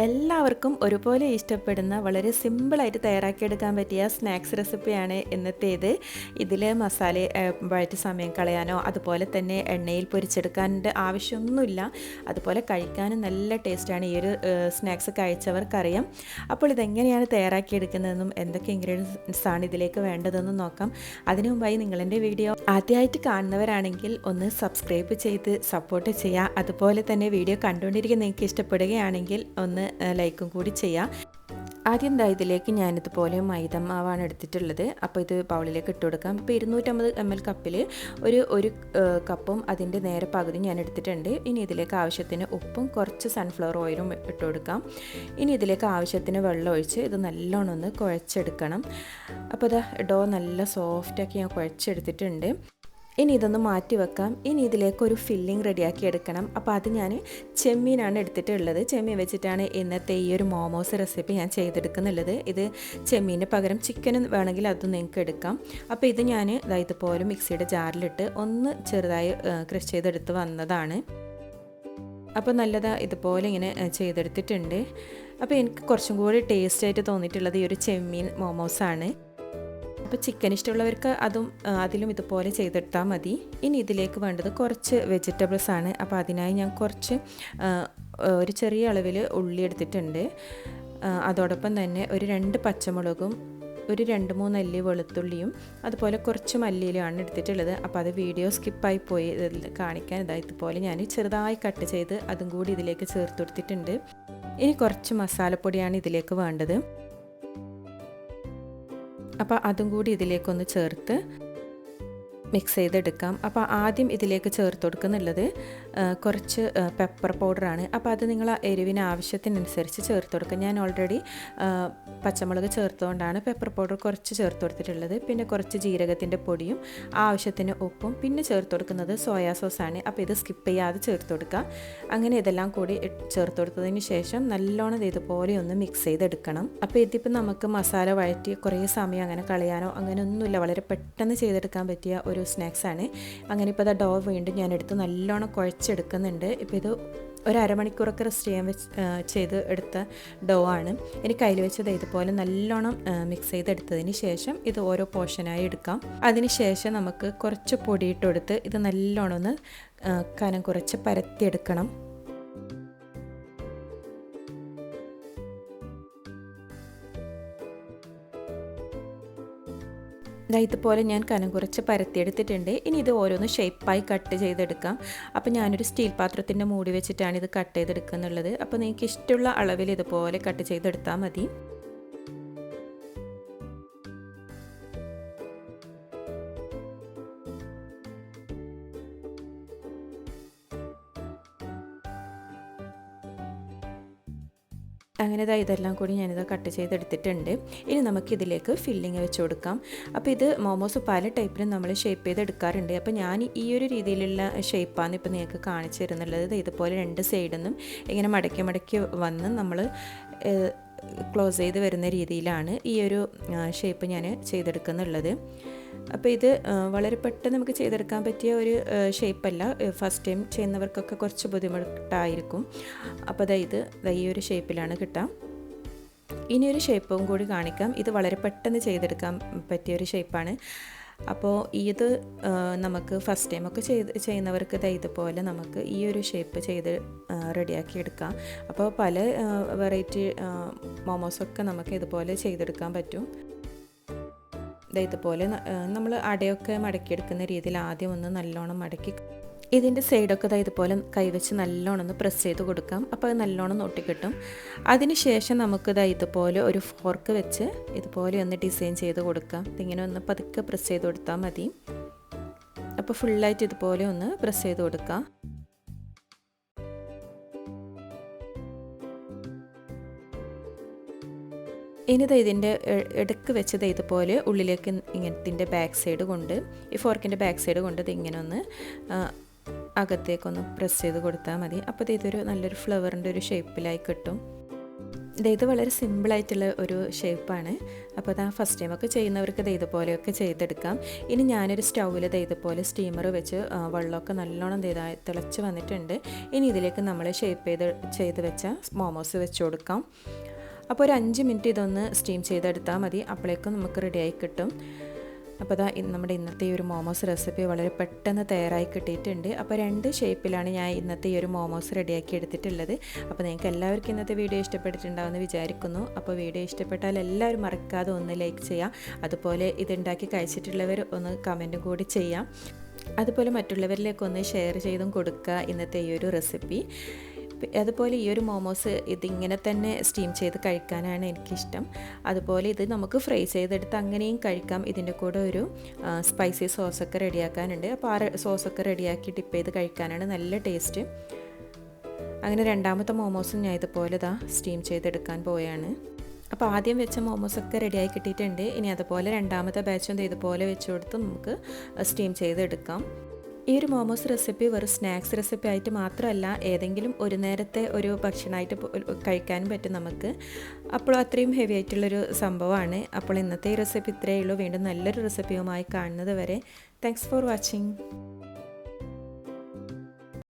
എല്ലാവർക്കും ഒരുപോലെ ഇഷ്ടപ്പെടുന്ന വളരെ സിമ്പിളായിട്ട് തയ്യാറാക്കിയെടുക്കാൻ പറ്റിയ സ്നാക്സ് റെസിപ്പിയാണ് ഇന്നത്തേത്. ഇതിൽ മസാല വഴറ്റി സമയം കളയാനോ അതുപോലെ തന്നെ എണ്ണയിൽ പൊരിച്ചെടുക്കാൻ്റെ ആവശ്യമൊന്നുമില്ല. അതുപോലെ കഴിക്കാനും നല്ല ടേസ്റ്റാണ്. ഈ ഒരു സ്നാക്സ് കഴിച്ചവർക്കറിയാം. അപ്പോൾ ഇതെങ്ങനെയാണ് തയ്യാറാക്കിയെടുക്കുന്നതെന്നും എന്തൊക്കെ ഇൻഗ്രീഡിയൻസ് ആണ് ഇതിലേക്ക് വേണ്ടതെന്നും നോക്കാം. അതിനു മുമ്പായി നിങ്ങളെൻ്റെ വീഡിയോ ആദ്യമായിട്ട് കാണുന്നവരാണെങ്കിൽ ഒന്ന് സബ്സ്ക്രൈബ് ചെയ്ത് സപ്പോർട്ട് ചെയ്യുക. അതുപോലെ തന്നെ വീഡിയോ കണ്ടുകൊണ്ടിരിക്കുന്ന നിങ്ങൾക്ക് ഇഷ്ടപ്പെടുകയാണെങ്കിൽ ഒന്ന് ലൈക്കും കൂടി ചെയ്യാം. ആദ്യം ഇതിലേക്ക് ഞാനിതുപോലെ മൈദ മാവാണ് എടുത്തിട്ടുള്ളത്. അപ്പോൾ ഇത് ബൗളിലേക്ക് ഇട്ട് കൊടുക്കാം. ഇപ്പോൾ 250 ml കപ്പിൽ ഒരു കപ്പും അതിൻ്റെ നേരെ പകുതി ഞാൻ എടുത്തിട്ടുണ്ട്. ഇനി ഇതിലേക്ക് ആവശ്യത്തിന് ഉപ്പും കുറച്ച് സൺഫ്ലവർ ഓയിലും ഇട്ട് കൊടുക്കാം. ഇനി ഇതിലേക്ക് ആവശ്യത്തിന് വെള്ളം ഒഴിച്ച് ഇത് നല്ലോണം ഒന്ന് കുഴച്ചെടുക്കണം. അപ്പോൾ ഇത് ഡോ നല്ല സോഫ്റ്റാക്കി ഞാൻ കുഴച്ചെടുത്തിട്ടുണ്ട്. ഇനി ഇതൊന്ന് മാറ്റി വെക്കാം. ഇനി ഇതിലേക്ക് ഒരു ഫില്ലിംഗ് റെഡിയാക്കി എടുക്കണം. അപ്പോൾ അത് ഞാൻ ചെമ്മീനാണ് എടുത്തിട്ടുള്ളത്. ചെമ്മീൻ വെച്ചിട്ടാണ് ഇന്നത്തെ ഈ ഒരു മോമോസ് റെസിപ്പി ഞാൻ ചെയ്തെടുക്കുന്നുള്ളത്. ഇത് ചെമ്മീന് പകരം ചിക്കനും വേണമെങ്കിൽ അത് നിങ്ങൾക്ക് എടുക്കാം. അപ്പോൾ ഇത് ഞാൻ ഇതുപോലെ മിക്സിയുടെ ജാറിലിട്ട് ഒന്ന് ചെറുതായി ക്രഷ് ചെയ്തെടുത്ത് വന്നതാണ്. അപ്പോൾ ഇതുപോലെ ഇങ്ങനെ ചെയ്തെടുത്തിട്ടുണ്ട്. അപ്പോൾ എനിക്ക് കുറച്ചും കൂടി ടേസ്റ്റായിട്ട് തോന്നിയിട്ടുള്ളത് ഈ ഒരു ചെമ്മീൻ മോമോസാണ്. അപ്പോൾ ചിക്കൻ ഇഷ്ടമുള്ളവർക്ക് അതിലും ഇതുപോലെ ചെയ്തെടുത്താൽ മതി. ഇനി ഇതിലേക്ക് വേണ്ടത് കുറച്ച് വെജിറ്റബിൾസ് ആണ്. അപ്പോൾ അതിനായി ഞാൻ കുറച്ച് ഒരു ചെറിയ അളവിൽ ഉള്ളി എടുത്തിട്ടുണ്ട്. അതോടൊപ്പം തന്നെ ഒരു 2 പച്ചമുളകും ഒരു 2-3 അല്ലി വെളുത്തുള്ളിയും അതുപോലെ കുറച്ച് മല്ലിയിലുമാണ് എടുത്തിട്ടുള്ളത്. അപ്പോൾ അത് വീഡിയോ സ്കിപ്പായി പോയി കാണിക്കാൻ ഇതുപോലെ ഞാൻ ചെറുതായി കട്ട് ചെയ്ത് അതും കൂടി ഇതിലേക്ക് ചേർത്ത് കൊടുത്തിട്ടുണ്ട്. ഇനി കുറച്ച് മസാലപ്പൊടിയാണ് ഇതിലേക്ക് വേണ്ടത്. അപ്പോൾ അതും കൂടി ഇതിലേക്കൊന്ന് ചേർത്ത് മിക്സ് ചെയ്തെടുക്കാം. അപ്പോൾ ആദ്യം ഇതിലേക്ക് ചേർത്ത് കൊടുക്കുന്നുള്ളത് കുറച്ച് പെപ്പർ പൗഡറാണ്. അപ്പോൾ അത് നിങ്ങൾ എരിവിന് ആവശ്യത്തിനനുസരിച്ച് ചേർത്ത് കൊടുക്കുക. ഞാൻ ഓൾറെഡി പച്ചമുളക് ചേർത്തുകൊണ്ടാണ് പെപ്പർ പൗഡർ കുറച്ച് ചേർത്ത് കൊടുത്തിട്ടുള്ളത്. പിന്നെ കുറച്ച് ജീരകത്തിൻ്റെ പൊടിയും ആവശ്യത്തിന് ഉപ്പും പിന്നെ ചേർത്ത് കൊടുക്കുന്നത് സോയാ സോസാണ്. അപ്പോൾ ഇത് സ്കിപ്പ് ചെയ്യാതെ ചേർത്ത് കൊടുക്കുക. അങ്ങനെ ഇതെല്ലാം കൂടി ചേർത്ത് കൊടുത്തതിന് ശേഷം നല്ലോണം ഇതുപോലെ ഒന്ന് മിക്സ് ചെയ്തെടുക്കണം. അപ്പോൾ ഇതിപ്പോൾ നമുക്ക് മസാല വഴറ്റി കുറേ സമയം അങ്ങനെ കളയാനോ അങ്ങനെ ഒന്നുമില്ല. വളരെ പെട്ടെന്ന് ചെയ്തെടുക്കാൻ പറ്റിയ ഒരു സ്നാക്സാണ്. അങ്ങനെ ഇപ്പോൾ ഡോ വീണ്ടും ഞാനെടുത്ത് നല്ലോണം കുഴച്ചെടുക്കുന്നുണ്ട്. ഇപ്പോൾ ഇത് ഒരു അരമണിക്കൂറൊക്കെ റെസ്റ്റ് ചെയ്യാൻ ചെയ്ത് എടുത്ത ഡോ ആണ്. ഇനി കയ്യിൽ വെച്ചത് ഇതുപോലെ നല്ലോണം മിക്സ് ചെയ്തെടുത്തതിന് ശേഷം ഇത് ഓരോ പോർഷനായി എടുക്കാം. അതിന് ശേഷം നമുക്ക് കുറച്ച് പൊടിയിട്ട് കൊടുത്ത് ഇത് നല്ലോണം ഒന്ന് കനം കുറച്ച് പരത്തിയെടുക്കണം. ഇതുപോലെ ഞാൻ കനം കുറച്ച് പരത്തിയെടുത്തിട്ടുണ്ട്. ഇനി ഇത് ഓരോന്ന് ഷേപ്പായി കട്ട് ചെയ്തെടുക്കാം. അപ്പോൾ ഞാനൊരു സ്റ്റീൽ പാത്രത്തിൻ്റെ മൂടി വെച്ചിട്ടാണ് ഇത് കട്ട് ചെയ്തെടുക്കുന്നുള്ളത്. അപ്പോൾ നിങ്ങൾക്ക് ഇഷ്ടമുള്ള അളവിൽ ഇതുപോലെ കട്ട് ചെയ്തെടുത്താൽ മതി. അങ്ങനെ ഇതെല്ലാം കൂടി ഞാനിത് കട്ട് ചെയ്തെടുത്തിട്ടുണ്ട്. ഇനി നമുക്കിതിലേക്ക് ഫില്ലിങ് വെച്ച് കൊടുക്കാം. അപ്പോൾ ഇത് മോമോസ് പല ടൈപ്പിലും നമ്മൾ ഷേപ്പ് ചെയ്തെടുക്കാറുണ്ട്. അപ്പോൾ ഞാൻ ഈ ഒരു രീതിയിലുള്ള ഷേപ്പാണ് ഇപ്പോൾ നിങ്ങൾക്ക് കാണിച്ചു തരുന്നുള്ളത്. ഇതുപോലെ 2 സൈഡിൽ നിന്നും ഇങ്ങനെ മടക്കി വന്ന് നമ്മൾ ക്ലോസ് ചെയ്ത് വരുന്ന രീതിയിലാണ് ഈ ഒരു ഷേപ്പ് ഞാൻ ചെയ്തെടുക്കുന്നുള്ളത്. അപ്പോൾ ഇത് വളരെ പെട്ടെന്ന് നമുക്ക് ചെയ്തെടുക്കാൻ പറ്റിയ ഒരു ഷേപ്പല്ല. ഫസ്റ്റ് ടൈം ചെയ്യുന്നവർക്കൊക്കെ കുറച്ച് ബുദ്ധിമുട്ടായിരിക്കും. അപ്പോൾ ഇത് ഈ ഒരു ഷേപ്പിലാണ് കിട്ടുക. ഇനിയൊരു ഷേപ്പും കൂടി കാണിക്കാം. ഇത് വളരെ പെട്ടെന്ന് ചെയ്തെടുക്കാൻ പറ്റിയൊരു ഷേപ്പാണ്. അപ്പോൾ ഇത് നമുക്ക് ഫസ്റ്റ് ടൈമൊക്കെ ചെയ്യുന്നവർക്ക് ഇതുപോലെ നമുക്ക് ഈ ഒരു ഷേപ്പ് ചെയ്ത് റെഡിയാക്കി എടുക്കാം. അപ്പോൾ പല വെറൈറ്റി മോമോസൊക്കെ നമുക്ക് ഇതുപോലെ ചെയ്തെടുക്കാൻ പറ്റും. ഇതുപോലെ നമ്മൾ അടയൊക്കെ മടക്കിയെടുക്കുന്ന രീതിയിൽ ആദ്യം ഒന്ന് നല്ലോണം മടക്കി ഇതിൻ്റെ സൈഡൊക്കെ ഇതുപോലെ കൈവച്ച് നല്ലോണം ഒന്ന് പ്രസ് ചെയ്ത് കൊടുക്കാം. അപ്പോൾ അത് നല്ലോണം ഒട്ടിക്കിട്ടും. അതിന് ശേഷം നമുക്ക് ഇതുപോലെ ഒരു ഫോർക്ക് വെച്ച് ഇതുപോലെ ഒന്ന് ഡിസൈൻ ചെയ്ത് കൊടുക്കാം. ഇതിങ്ങനെ ഒന്ന് പതുക്കെ പ്രസ് ചെയ്ത് കൊടുത്താൽ മതി. അപ്പോൾ ഫുള്ളായിട്ട് ഇതുപോലെ ഒന്ന് പ്രസ് ചെയ്ത് കൊടുക്കാം. ഇനി ഇതിൻ്റെ ഇടയ്ക്ക് വെച്ചത് ഇതുപോലെ ഉള്ളിലേക്ക് ഇങ്ങനത്തിൻ്റെ ബാക്ക് സൈഡ് കൊണ്ട് ഈ ഫോർക്കിൻ്റെ ബാക്ക് സൈഡ് കൊണ്ട് ഇതിങ്ങനെ ഒന്ന് അകത്തേക്കൊന്ന് പ്രസ് ചെയ്ത് കൊടുത്താൽ മതി. അപ്പോൾ ഇതൊരു നല്ലൊരു ഫ്ലവറിൻ്റെ ഒരു ഷേപ്പിലായി കിട്ടും. ഇത് വളരെ സിമ്പിളായിട്ടുള്ള ഒരു ഷേപ്പാണ്. അപ്പോൾ അതാ ഫസ്റ്റ് ടൈമൊക്കെ ചെയ്യുന്നവർക്ക് ഇതുപോലെയൊക്കെ ചെയ്തെടുക്കാം. ഇനി ഞാനൊരു സ്റ്റൗവിൽ ഇതുപോലെ സ്റ്റീമർ വെച്ച് വെള്ളമൊക്കെ നല്ലോണം തിളച്ച് വന്നിട്ടുണ്ട്. ഇനി ഇതിലേക്ക് നമ്മൾ ഷേപ്പ് ചെയ്ത് വെച്ച മോമോസ് വെച്ച് കൊടുക്കാം. അപ്പോൾ ഒരു 5 മിനിറ്റ് ഇതൊന്ന് സ്റ്റീം ചെയ്തെടുത്താൽ മതി. അപ്പോഴേക്കും നമുക്ക് റെഡിയായി കിട്ടും. അപ്പോൾ അതാ നമ്മുടെ ഇന്നത്തെ ഈ ഒരു മോമോസ് റെസിപ്പി വളരെ പെട്ടെന്ന് തയ്യാറായി കിട്ടിയിട്ടുണ്ട്. അപ്പോൾ 2 ഷേപ്പിലാണ് ഞാൻ ഇന്നത്തെ ഈ ഒരു മോമോസ് റെഡിയാക്കി എടുത്തിട്ടുള്ളത്. അപ്പോൾ നിങ്ങൾക്ക് എല്ലാവർക്കും ഇന്നത്തെ വീഡിയോ ഇഷ്ടപ്പെട്ടിട്ടുണ്ടാവുമെന്ന് വിചാരിക്കുന്നു. അപ്പോൾ വീഡിയോ ഇഷ്ടപ്പെട്ടാൽ എല്ലാവരും മറക്കാതെ ഒന്ന് ലൈക്ക് ചെയ്യാം. അതുപോലെ ഇതുണ്ടാക്കി കഴിച്ചിട്ടുള്ളവർ ഒന്ന് കമൻറ്റും കൂടി ചെയ്യാം. അതുപോലെ മറ്റുള്ളവരിലേക്കൊന്ന് ഷെയർ ചെയ്തും കൊടുക്കുക ഇന്നത്തെ ഈ ഒരു റെസിപ്പി. അതുപോലെ ഈ ഒരു മോമോസ് ഇതിങ്ങനെ തന്നെ സ്റ്റീം ചെയ്ത് കഴിക്കാനാണ് എനിക്കിഷ്ടം. അതുപോലെ ഇത് നമുക്ക് ഫ്രൈ ചെയ്തെടുത്ത് അങ്ങനെയും കഴിക്കാം. ഇതിൻ്റെ കൂടെ ഒരു സ്പൈസി സോസൊക്കെ റെഡിയാക്കാനുണ്ട്. അപ്പോൾ ആ സോസൊക്കെ റെഡിയാക്കി ഡിപ്പ് ചെയ്ത് കഴിക്കാനാണ് നല്ല ടേസ്റ്റ്. അങ്ങനെ രണ്ടാമത്തെ മോമോസും ഞാൻ ഇതുപോലെ സ്റ്റീം ചെയ്തെടുക്കാൻ പോവുകയാണ്. അപ്പോൾ ആദ്യം വെച്ച മോമോസൊക്കെ റെഡിയായി കിട്ടിയിട്ടുണ്ട്. ഇനി അതുപോലെ രണ്ടാമത്തെ ബാച്ചും ഇതുപോലെ വെച്ച് കൊടുത്ത് നമുക്ക് സ്റ്റീം ചെയ്തെടുക്കാം. ഈ ഒരു മോമോസ് റെസിപ്പി വെറും സ്നാക്സ് റെസിപ്പി ആയിട്ട് മാത്രമല്ല, ഏതെങ്കിലും ഒരു നേരത്തെ ഒരു ഭക്ഷണമായിട്ട് കഴിക്കാനും പറ്റും നമുക്ക്. അപ്പോൾ അത്രയും ഹെവി ആയിട്ടുള്ളൊരു സംഭവമാണ്. അപ്പോൾ ഇന്നത്തെ ഈ റെസിപ്പി ഇത്രയേ ഉള്ളൂ. വീണ്ടും നല്ലൊരു റെസിപ്പിയുമായി കാണുന്നത് വരെ താങ്ക്സ് ഫോർ വാച്ചിങ്.